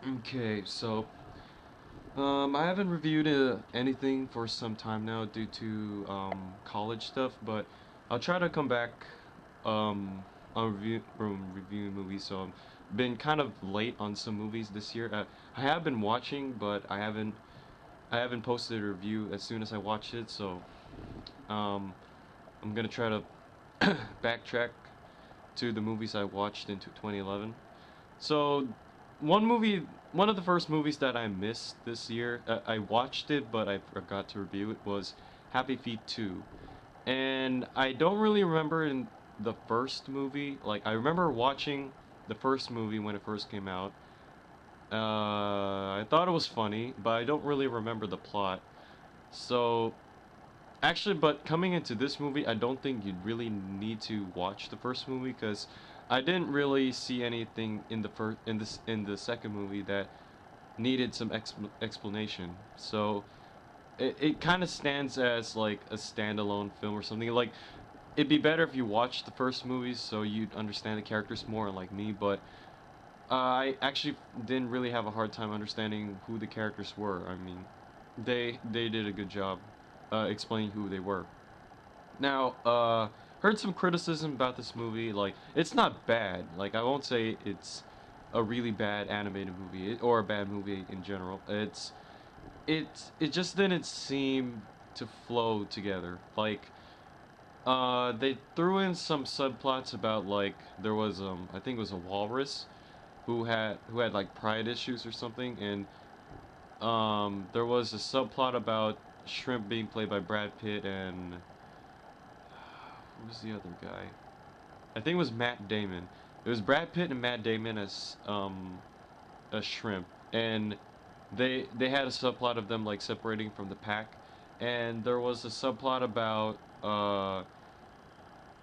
Okay, so I haven't reviewed anything for some time now due to college stuff, but I'll try to come back on reviewing movies. So I've been kind of late on some movies this year. I have been watching, but I haven't posted a review as soon as I watch it. So um, I'm gonna try to backtrack to the movies I watched into 2011. So, one of the first movies that I missed this year, I watched it, but I forgot to review it, was Happy Feet 2. And I don't really remember in the first movie. Like, I remember watching the first movie when it first came out. I thought it was funny, but I don't really remember the plot. So, actually, but coming into this movie, I don't think you'd really need to watch the first movie because I didn't really see anything in the second movie that needed some explanation. So it kind of stands as like a standalone film or something. Like it'd be better if you watched the first movie so you'd understand the characters more, like me. But I actually didn't really have a hard time understanding who the characters were. I mean, they did a good job explaining who they were. Now, heard some criticism about this movie. Like, it's not bad. Like, I won't say it's a really bad animated movie or a bad movie in general. It just didn't seem to flow together. Like, they threw in some subplots about like there was I think it was a walrus who had like pride issues or something, and there was a subplot about Shrimp being played by Brad Pitt and who was the other guy? I think it was Matt Damon. It was Brad Pitt and Matt Damon as a shrimp, and they had a subplot of them like separating from the pack, and there was a subplot about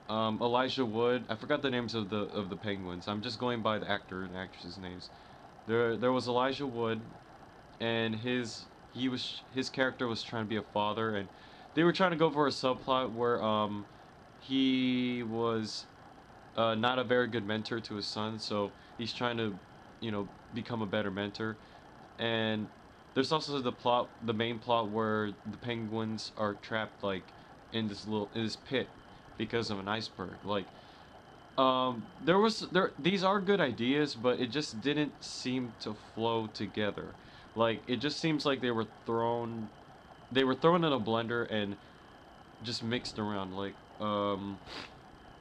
Elijah Wood. I forgot the names of the penguins. I'm just going by the actor and actress's names. There was Elijah Wood, and his character was trying to be a father, and they were trying to go for a subplot where he was not a very good mentor to his son, so he's trying to, become a better mentor. And there's also the main plot where the penguins are trapped like in this pit because of an iceberg. Like, these are good ideas, but it just didn't seem to flow together. Like, it just seems like they were thrown in a blender and just mixed around. Like, the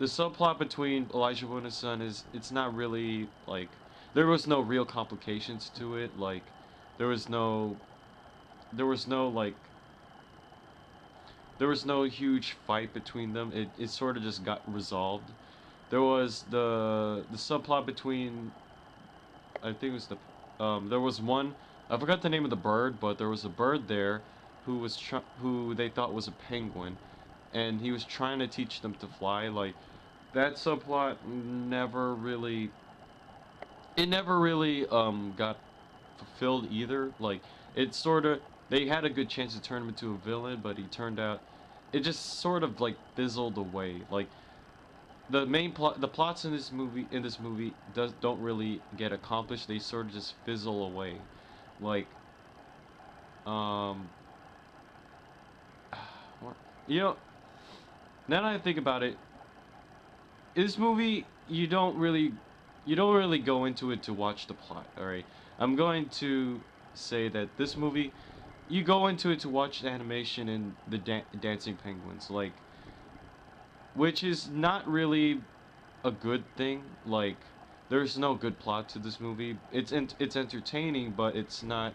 subplot between Elijah Wood and his son is it's not really like there was no real complications to it. Like there was no there was no like there was no huge fight between them. It sort of just got resolved. There was the subplot between I think it was there was one I forgot the name of the bird, but there was a bird there who they thought was a penguin, and he was trying to teach them to fly. Like that subplot never really got fulfilled either. Like it sort of they had a good chance to turn him into a villain, but he turned out it just sort of like fizzled away. Like the plots in this movie don't really get accomplished. They sort of just fizzle away. Like um what you know now that I think about it, this movie you don't really go into it to watch the plot. All right, I'm going to say that this movie you go into it to watch the animation and the dancing penguins, like which is not really a good thing. Like there's no good plot to this movie. It's entertaining, but it's not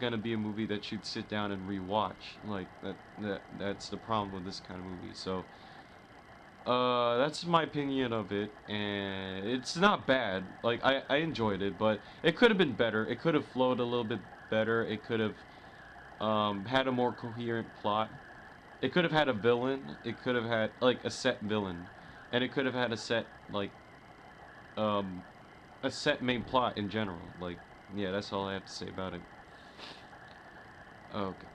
gonna be a movie that you'd sit down and rewatch. Like that's the problem with this kind of movie. So that's my opinion of it, and it's not bad. Like I enjoyed it, but it could have been better. It could have flowed a little bit better. It could have had a more coherent plot. It could have had a villain. It could have had like a set villain, and it could have had like um a set main plot in general. Like yeah, that's all I have to say about it. Okay.